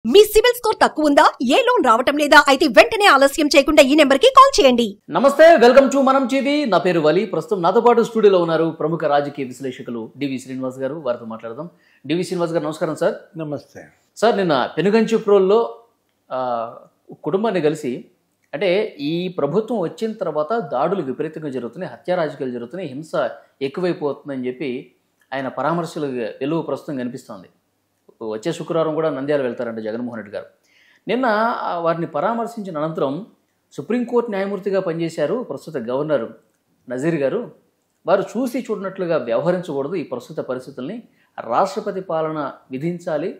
మీ CIBIL score తక్కువ ఉందా? ఏ loan రావటం లేదా? అయితే వెంటనే ఆలస్యం చేయకుండా ఈ నెంబర్ కి కాల్ చేయండి. నమస్తే, వెల్కమ్ టు మనం టీవీ. నా పేరు వలి. ప్రస్తుతం నాతో పాటు స్టూడియోలో ఉన్నారు ప్రముఖ రాజకీయ విశ్లేషకులు డివి శ్రీనివాస్ గారు. వారితో మాట్లాడదాం. డివి శ్రీనివాస్ గారు నమస్కారం సార్. నమస్తే సార్, నిన్న పెనుగంచి ప్రోల్లో కుటుంబాన్ని కలిసి, అంటే ఈ ప్రభుత్వం వచ్చిన తర్వాత దాడులు విపరీతంగా జరుగుతున్నాయి, హత్యా రాజకీయాలు జరుగుతున్నాయి, హింస ఎక్కువైపోతుందని చెప్పి ఆయన పరామర్శలు వెలుగు ప్రస్తుతం కనిపిస్తోంది. వచ్చే శుక్రవారం కూడా నంద్యాల వెళ్తారంట జగన్మోహన్ రెడ్డి గారు. నిన్న వారిని పరామర్శించిన అనంతరం సుప్రీంకోర్టు న్యాయమూర్తిగా పనిచేశారు ప్రస్తుత గవర్నర్ నజీర్ గారు. వారు చూసి చూడనట్లుగా వ్యవహరించకూడదు, ఈ ప్రస్తుత పరిస్థితుల్ని రాష్ట్రపతి పాలన విధించాలి,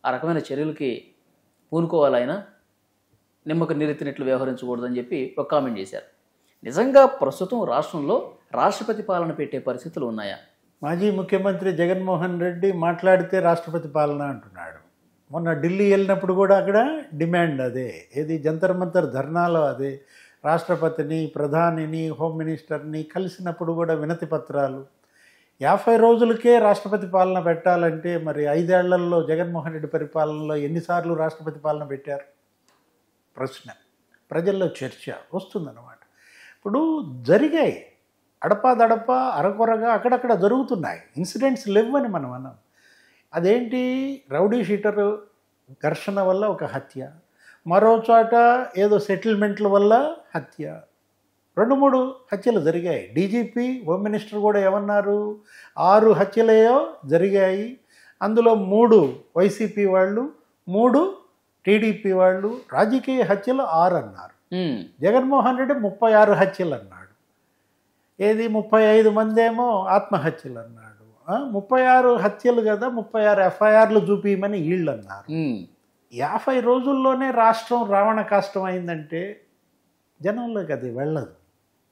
ఆ రకమైన చర్యలకి పూనుకోవాలి, ఆయన నిమ్మక నీరెత్తినట్లు వ్యవహరించకూడదు అని చెప్పి ఒక కామెంట్ చేశారు. నిజంగా ప్రస్తుతం రాష్ట్రంలో రాష్ట్రపతి పాలన పెట్టే పరిస్థితులు ఉన్నాయా? మాజీ ముఖ్యమంత్రి జగన్మోహన్ రెడ్డి మాట్లాడితే రాష్ట్రపతి పాలన అంటున్నాడు. మొన్న ఢిల్లీ వెళ్ళినప్పుడు కూడా అక్కడ డిమాండ్ అదే, ఏది జంతర్ మంతర్ ధర్నాలో అదే. రాష్ట్రపతిని, ప్రధానిని, హోమ్ మినిస్టర్ని కలిసినప్పుడు కూడా వినతి పత్రాలు. 50 రోజులకే రాష్ట్రపతి పాలన పెట్టాలంటే మరి 5 ఏళ్లలో జగన్మోహన్ రెడ్డి పరిపాలనలో ఎన్నిసార్లు రాష్ట్రపతి పాలన పెట్టారు? ప్రశ్న ప్రజల్లో చర్చ వస్తుందన్నమాట. ఇప్పుడు జరిగాయి అడపాదడప అరకొరగా అక్కడక్కడ జరుగుతున్నాయి, ఇన్సిడెంట్స్ లేవని మనం అన్నాం. అదేంటి, రౌడీ షీటర్ ఘర్షణ వల్ల ఒక హత్య, మరో చోట ఏదో సెటిల్మెంట్ల వల్ల హత్య, 2-3 హత్యలు జరిగాయి. డీజీపీ, హోమ్ మినిస్టర్ కూడా ఏమన్నారు, 6 హత్యలేయో జరిగాయి, అందులో 3 వైసీపీ వాళ్ళు, 3 టీడీపీ వాళ్ళు. రాజకీయ హత్యలు 6 అన్నారు. జగన్మోహన్ రెడ్డి 36 హత్యలు అన్నాడు. ఏది 35 మంది ఏమో ఆత్మహత్యలు అన్నాడు. 36 హత్యలు కదా, 36 ఎఫ్ఐఆర్లు చూపించమని వీళ్ళు అన్నారు. 50 రోజుల్లోనే రాష్ట్రం రావణ కాష్టం అయిందంటే జనంలోకి అది వెళ్ళదు,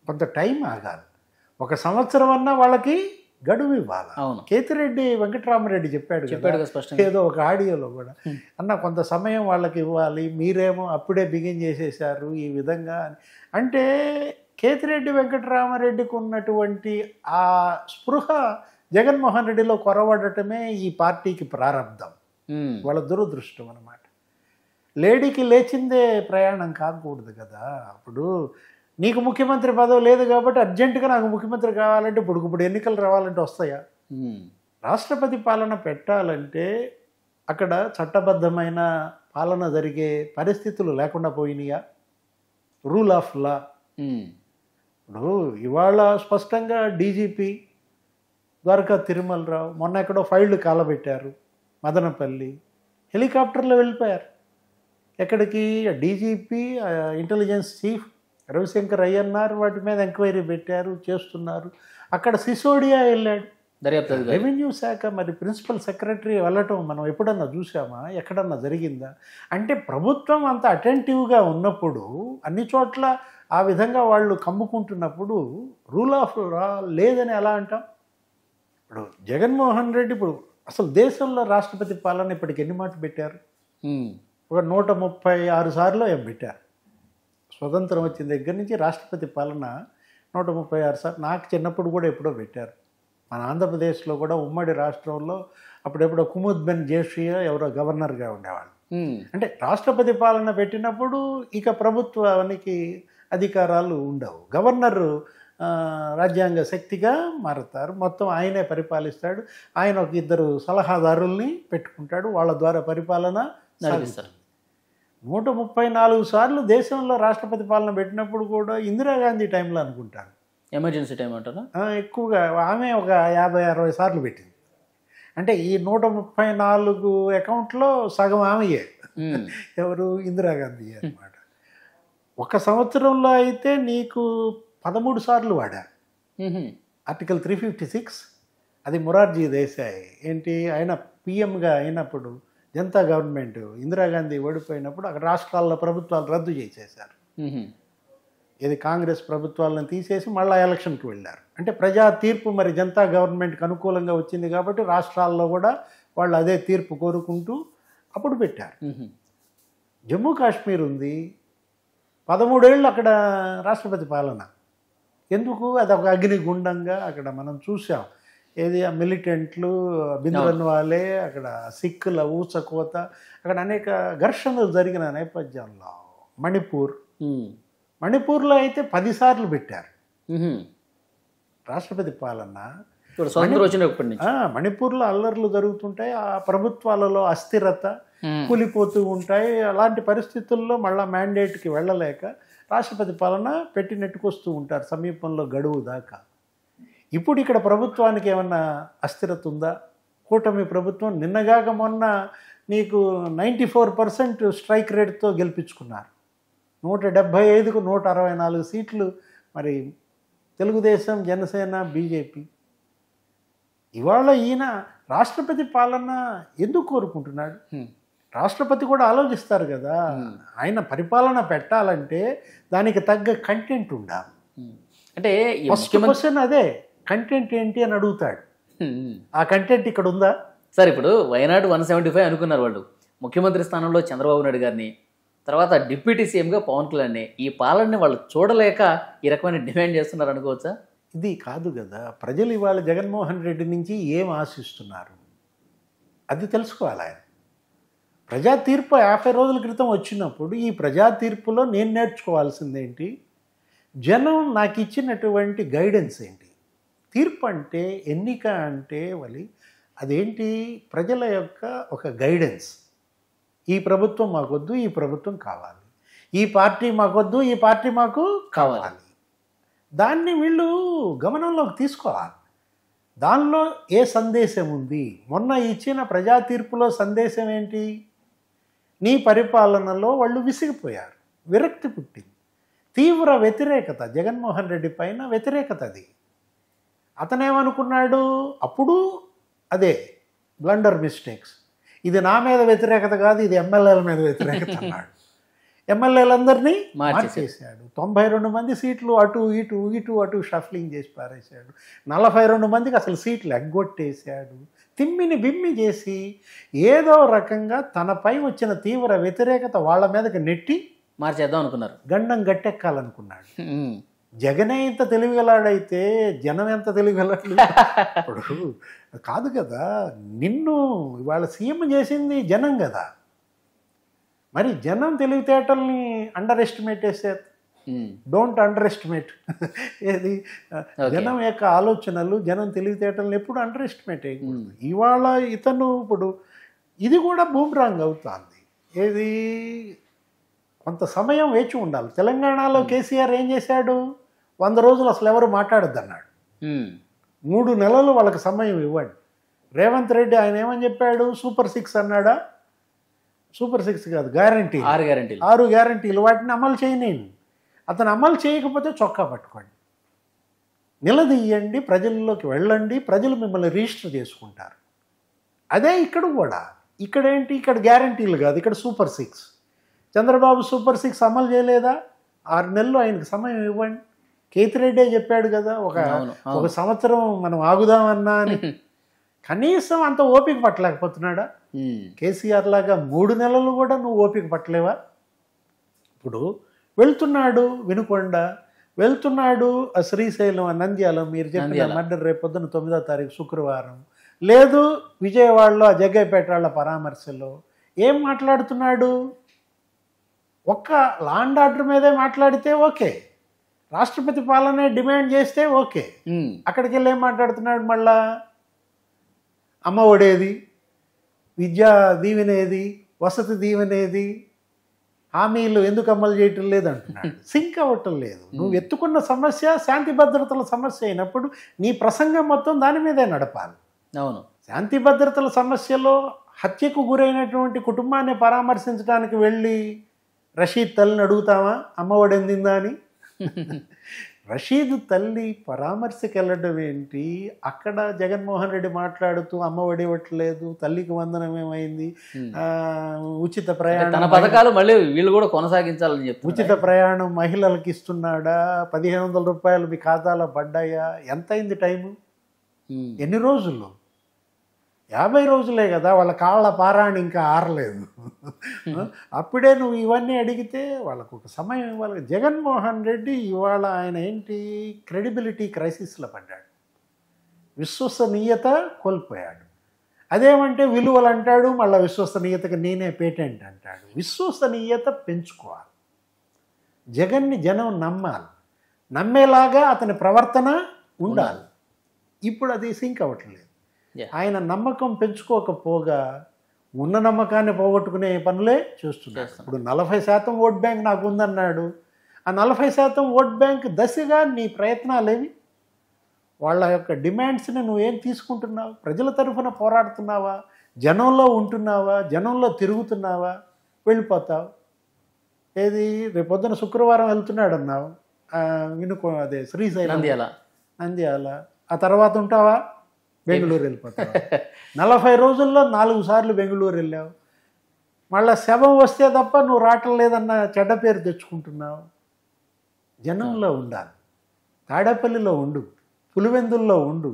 కొంత టైం ఆగాలి. 1 సంవత్సరం అన్నా వాళ్ళకి గడువు ఇవ్వాలి. కేతిరెడ్డి వెంకటరామరెడ్డి చెప్పాడు ఏదో ఒక ఆడియోలో కూడా, అన్న కొంత సమయం వాళ్ళకి ఇవ్వాలి, మీరేమో అప్పుడే బిగిన్ చేసేసారు ఈ విధంగా. అంటే కేతిరెడ్డి వెంకటరామరెడ్డికి ఉన్నటువంటి ఆ స్పృహ జగన్మోహన్ రెడ్డిలో కొరవడటమే ఈ పార్టీకి ప్రారంభం, వాళ్ళ దురదృష్టం అన్నమాట. లేడీకి లేచిందే ప్రయాణం కాకూడదు కదా. ఇప్పుడు నీకు ముఖ్యమంత్రి పదవి లేదు కాబట్టి అర్జెంటుగా నాకు ముఖ్యమంత్రి కావాలంటే ఇప్పుడు ఎన్నికలు రావాలంటే వస్తాయా? రాష్ట్రపతి పాలన పెట్టాలంటే అక్కడ చట్టబద్ధమైన పాలన జరిగే పరిస్థితులు లేకుండా పోయినాయా? Rule of law. ఇప్పుడు ఇవాళ స్పష్టంగా డీజీపీ ద్వారకా తిరుమలరావు మొన్న ఎక్కడో ఫైళ్లు కాలబెట్టారు, మదనపల్లి హెలికాప్టర్లో వెళ్ళిపోయారు. ఎక్కడికి? డీజీపీ, ఇంటెలిజెన్స్ చీఫ్ రవిశంకర్ అయ్యన్నారు, వాటి మీద ఎంక్వైరీ పెట్టారు, చేస్తున్నారు. అక్కడ సిసోడియా వెళ్ళాడు, రెవెన్యూ శాఖ మరి ప్రిన్సిపల్ సెక్రటరీ వెళ్ళటం మనం ఎప్పుడన్నా చూసామా? ఎక్కడన్నా జరిగిందా? అంటే ప్రభుత్వం అంత అటెంటివ్గా ఉన్నప్పుడు, అన్ని చోట్ల ఆ విధంగా వాళ్ళు కమ్ముకుంటున్నప్పుడు రూల్ ఆఫ్ లా లేదని ఎలా అంటాం? ఇప్పుడు జగన్మోహన్ రెడ్డి ఇప్పుడు అసలు దేశంలో రాష్ట్రపతి పాలన ఇప్పటికి ఎన్ని మాటలు పెట్టారు? ఒక 136 సార్లు ఏం పెట్టారు. స్వతంత్రం వచ్చిన దగ్గర నుంచి రాష్ట్రపతి పాలన 136 సార్లు. నాకు చిన్నప్పుడు కూడా ఎప్పుడో పెట్టారు. మన ఆంధ్రప్రదేశ్లో కూడా ఉమ్మడి రాష్ట్రంలో అప్పుడెప్పుడో కుముద్ బెన్ జేషియా ఎవరో గవర్నర్గా ఉండేవాళ్ళు. అంటే రాష్ట్రపతి పాలన పెట్టినప్పుడు ఇక ప్రభుత్వానికి అధికారాలు ఉండవు, గవర్నరు రాజ్యాంగ శక్తిగా మారుతారు, మొత్తం ఆయనే పరిపాలిస్తాడు. ఆయన ఒక 2 సలహాదారుల్ని పెట్టుకుంటాడు, వాళ్ళ ద్వారా పరిపాలన సాగిస్తారు. 134 సార్లు దేశంలో రాష్ట్రపతి పాలన పెట్టినప్పుడు కూడా ఇందిరాగాంధీ టైంలో అనుకుంటాను, ఎమర్జెన్సీ టైం అంటారా, ఎక్కువగా ఆమె ఒక 50-60 సార్లు పెట్టింది. అంటే ఈ 134 అకౌంట్లో సగం ఆమెయే, ఎవరు? ఇందిరాగాంధీ అన్నమాట. 1 సంవత్సరంలో అయితే నీకు 13 సార్లు వాడారు ఆర్టికల్ 356. అది మొరార్జీ దేశాయ్ ఏంటి, ఆయన పిఎంగా అయినప్పుడు జనతా గవర్నమెంట్ ఇందిరాగాంధీ ఓడిపోయినప్పుడు అక్కడ రాష్ట్రాల్లో ప్రభుత్వాలు రద్దు చేసేశారు. ఇది కాంగ్రెస్ ప్రభుత్వాలను తీసేసి మళ్ళీ ఎలక్షన్కి వెళ్ళారు. అంటే ప్రజా తీర్పు మరి జనతా గవర్నమెంట్కి అనుకూలంగా వచ్చింది కాబట్టి రాష్ట్రాల్లో కూడా వాళ్ళు అదే తీర్పు కోరుకుంటూ అప్పుడు పెట్టారు. జమ్మూ కాశ్మీర్ ఉంది, 13 ఏళ్ళు అక్కడ రాష్ట్రపతి పాలన. ఎందుకు? అది ఒక అగ్నిగుండంగా అక్కడ మనం చూసాం. ఏది ఆ మిలిటెంట్లు బిందురన్ వాళ్ళే అక్కడ సిక్కుల ఊచకోత అక్కడ అనేక ఘర్షణలు జరిగిన నేపథ్యంలో మణిపూర్లో అయితే 10 సార్లు పెట్టారు రాష్ట్రపతి పాలన. స్వతంత్రం వచ్చినప్పటి నుంచి మణిపూర్లో అల్లర్లు జరుగుతుంటాయి, ఆ ప్రభుత్వాలలో అస్థిరత కూలిపోతూ ఉంటాయి. అలాంటి పరిస్థితుల్లో మళ్ళా మ్యాండేట్కి వెళ్ళలేక రాష్ట్రపతి పాలన పెట్టి నెట్టుకొస్తూ ఉంటారు సమీపంలో గడువు దాకా. ఇప్పుడు ఇక్కడ ప్రభుత్వానికి ఏమన్నా అస్థిరత ఉందా? కూటమి ప్రభుత్వం నిన్నగాక మొన్న నీకు 94% స్ట్రైక్ రేట్తో గెలిపించుకున్నారు. 175కు 164 సీట్లు. మరి తెలుగుదేశం, జనసేన, బీజేపీ. ఇవాళ ఈయన రాష్ట్రపతి పాలన ఎందుకు కోరుకుంటున్నాడు? రాష్ట్రపతి కూడా ఆలోచిస్తారు కదా, ఆయన పరిపాలన పెట్టాలంటే దానికి తగ్గ కంటెంట్ ఉండాలి. అంటే ఫస్ట్ క్వశ్చన్ అదే, కంటెంట్ ఏంటి అని అడుగుతాడు. ఆ కంటెంట్ ఇక్కడ ఉందా? సార్ ఇప్పుడు వైనాడు 175 అనుకున్నారు వాళ్ళు. ముఖ్యమంత్రి స్థానంలో చంద్రబాబు నాయుడు గారిని, తర్వాత డిప్యూటీ సీఎంగా పవన్ కళ్యాణ్ని. ఈ పాలనని వాళ్ళు చూడలేక ఈ రకమైన డిమాండ్ చేస్తున్నారు అనుకోవచ్చా? ఇది కాదు కదా, ప్రజలు ఇవాళ జగన్మోహన్ రెడ్డి నుంచి ఏం ఆశిస్తున్నారు అది తెలుసుకోవాలి. ఆయన ప్రజా తీర్పు 50 రోజుల క్రితం వచ్చినప్పుడు ఈ ప్రజా తీర్పులో నేను నేర్చుకోవాల్సిందేంటి, జనం నాకు ఇచ్చినటువంటి గైడెన్స్ ఏంటి. తీర్పు అంటే, ఎన్నిక అంటే అదేంటి, ప్రజల యొక్క ఒక గైడెన్స్. ఈ ప్రభుత్వం మాకొద్దు, ఈ ప్రభుత్వం కావాలి, ఈ పార్టీ మాకొద్దు, ఈ పార్టీ మాకు కావాలి. దాన్ని వీళ్ళు గమనంలోకి తీసుకోవాలి. దానిలో ఏ సందేశం ఉంది? మొన్న ఇచ్చిన ప్రజా తీర్పులో సందేశం ఏంటి? నీ పరిపాలనలో వాళ్ళు విసిగిపోయారు, విరక్తి పుట్టింది, తీవ్ర వ్యతిరేకత, జగన్మోహన్ రెడ్డి పైన వ్యతిరేకత. అది అతనేమనుకున్నాడు అప్పుడు, అదే బ్లండర్ మిస్టేక్స్. ఇది నా మీద వ్యతిరేకత కాదు, ఇది ఎమ్మెల్యేల మీద వ్యతిరేకత అన్నాడు. ఎమ్మెల్యేలందరినీ మార్చేసాడు. 92 మంది సీట్లు అటు ఇటు ఇటు అటు షఫ్లింగ్ చేసి పారేశాడు. 42 మందికి అసలు సీట్లు ఎగ్గొట్టేశాడు. తిమ్మిని బిమ్మి చేసి ఏదో రకంగా తనపై వచ్చిన తీవ్ర వ్యతిరేకత వాళ్ళ మీదకి నెట్టి మార్చేద్దాం అనుకున్నారు, గండం గట్టెక్కాలనుకున్నాడు. జగనే ఇంత తెలివిగలాడైతే జనం ఎంత తెలివిగలాడు? ఇప్పుడు కాదు కదా, నిన్ను ఇవాళ సీఎం చేసింది జనం కదా. మరి జనం తెలివితేటల్ని అండర్ ఎస్టిమేట్ చేసే, డోంట్ అండర్ ఎస్టిమేట్. ఏది జనం యొక్క ఆలోచనలు, జనం తెలివితేటలను ఎప్పుడు అండర్ ఎస్టిమేట్ అయ్యకూడదు. ఇవాళ ఇతను ఇప్పుడు ఇది కూడా బూమ్రాంగ్ అవుతుంది. ఏది కొంత సమయం వేచి ఉండాలి. తెలంగాణలో కేసీఆర్ ఏం చేశాడు? 100 రోజులు అసలు ఎవరు మాట్లాడొద్దు అన్నాడు. 3 నెలలు వాళ్ళకి సమయం ఇవ్వండి. రేవంత్ రెడ్డి ఆయన ఏమని చెప్పాడు? సూపర్ 6 అన్నాడా? సూపర్ 6 కాదు, గ్యారంటీ, 6 గ్యారంటీలు. వాటిని అమలు చేయనండి. అతను అమలు చేయకపోతే చొక్కా పట్టుకోండి, నిలదీయండి, ప్రజల్లోకి వెళ్ళండి, ప్రజలు మిమ్మల్ని రిజిస్టర్ చేసుకుంటారు. అదే ఇక్కడ కూడా. ఇక్కడేంటి, ఇక్కడ గ్యారంటీలు కాదు, ఇక్కడ సూపర్ 6. చంద్రబాబు సూపర్ 6 అమలు చేయలేదా? 6 నెలలు ఆయనకు సమయం ఇవ్వండి. కేతిరెడ్డే చెప్పాడు కదా, ఒక సంవత్సరం మనం ఆగుదామన్నా అని. కనీసం అంత ఓపిక పట్టలేకపోతున్నాడా? కేసీఆర్ లాగా 3 నెలలు కూడా నువ్వు ఓపిక పట్టలేవా? ఇప్పుడు వెళ్తున్నాడు వినుకొండ, వెళ్తున్నాడు శ్రీశైలం, నంద్యాల, మీరు చెప్పిన మర్డర్ రేపు పొద్దున 9వ తారీఖు శుక్రవారం. లేదు విజయవాడలో ఆ జగ్గైపేట వాళ్ళ పరామర్శలో ఏం మాట్లాడుతున్నాడు? ఒక్క లాండ్ ఆర్డర్ మీదే మాట్లాడితే ఓకే, రాష్ట్రపతి పాలనే డిమాండ్ చేస్తే ఓకే. అక్కడికి వెళ్ళి ఏం మాట్లాడుతున్నాడు? మళ్ళా అమ్మ ఒడేది, విద్యా దీవెనేది, వసతి దీవెనేది, హామీలు ఎందుకు అమలు చేయటం లేదు అంటున్నాడు. సింక్ అవ్వటం లేదు. నువ్వు ఎత్తుకున్న సమస్య శాంతి భద్రతల సమస్య అయినప్పుడు నీ ప్రసంగం మొత్తం దాని మీదే నడపాలి. అవును, శాంతి భద్రతల సమస్యలో హత్యకు గురైనటువంటి కుటుంబాన్ని పరామర్శించడానికి వెళ్ళి రషీద్ తల్లిని అడుగుతావా అమ్మఒడి ఎందిందా అని? రషీద్ తల్లి పరామర్శకి వెళ్ళడం ఏంటి? అక్కడ జగన్మోహన్ రెడ్డి మాట్లాడుతూ అమ్మఒడి ఇవ్వట్లేదు, తల్లికి వందనం ఏమైంది, ఉచిత ప్రయాణం, తన పథకాలు మళ్ళీ వీళ్ళు కూడా కొనసాగించాలని చెప్పి ఉచిత ప్రయాణం మహిళలకు ఇస్తున్నాడా? 1500 రూపాయలు మీ ఖాతాలో పడ్డాయా? ఎంత అయింది టైము? ఎన్ని రోజుల్లో? 50 రోజులే కదా, వాళ్ళ కాళ్ళ పారాణి ఇంకా ఆరలేదు. అప్పుడే నువ్వు ఇవన్నీ అడిగితే వాళ్ళకు ఒక సమయం ఇవ్వాలి. జగన్మోహన్ రెడ్డి ఇవాళ ఆయన ఏంటి, క్రెడిబిలిటీ క్రైసిస్లో పడ్డాడు. విశ్వసనీయత కోల్పోయాడు. అదేమంటే విలువలు అంటాడు, మళ్ళీ విశ్వసనీయతకి నేనే పేటెంట్ అంటాడు. విశ్వసనీయత పెంచుకోవాలి. జగన్ని జనం నమ్మాలి, నమ్మేలాగా అతని ప్రవర్తన ఉండాలి. ఇప్పుడు అది సింక్ అవ్వట్లేదు. ఆయన నమ్మకం పెంచుకోకపోగా ఉన్న నమ్మకాన్ని పోగొట్టుకునే పనులే చేస్తున్నాడు. ఇప్పుడు 40% ఓట్ బ్యాంక్ నాకు ఉందన్నాడు. ఆ 40% ఓట్ బ్యాంక్ దశగా నీ ప్రయత్నాలేవి? వాళ్ళ యొక్క డిమాండ్స్ని నువ్వేం తీసుకుంటున్నావు? ప్రజల తరఫున పోరాడుతున్నావా? జనంలో ఉంటున్నావా? జనంలో తిరుగుతున్నావా? వెళ్ళిపోతావు. ఏది రేపొద్దున శుక్రవారం వెళ్తున్నాడు అన్నావు, వినుకో, అదే శ్రీశైలం, నంద్యాల. ఆ తర్వాత ఉంటావా? బెంగళూరు వెళ్ళిపోతావు. 40 రోజుల్లో 4 సార్లు బెంగళూరు వెళ్ళావు. మళ్ళీ శవం వస్తే తప్ప నువ్వు రావటం లేదన్న చెడ్డ పేరు తెచ్చుకుంటున్నావు. జనంలో ఉండాలి. తాడేపల్లిలో ఉండు, పులివెందుల్లో ఉండు,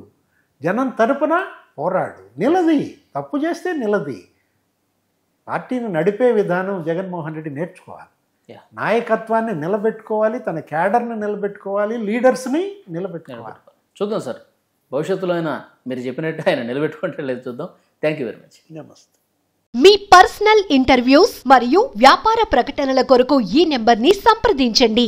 జనం తరపున పోరాడు, నిలది. తప్పు చేస్తే నిలది. పార్టీని నడిపే విధానం జగన్మోహన్ రెడ్డి నేర్చుకోవాలి. నాయకత్వాన్ని నిలబెట్టుకోవాలి, తన క్యాడర్ని నిలబెట్టుకోవాలి, లీడర్స్ని నిలబెట్టుకోవాలి. చూద్దాం సార్, భవిష్యత్తులో అయినా మీరు చెప్పినట్టు ఆయన నిలబెట్టుకుంటే లేదు చూద్దాం. Thank you very much. నమస్తే. మీ పర్సనల్ ఇంటర్వ్యూస్ మరియు వ్యాపార ప్రకటనల కొరకు ఈ నెంబర్ని సంప్రదించండి.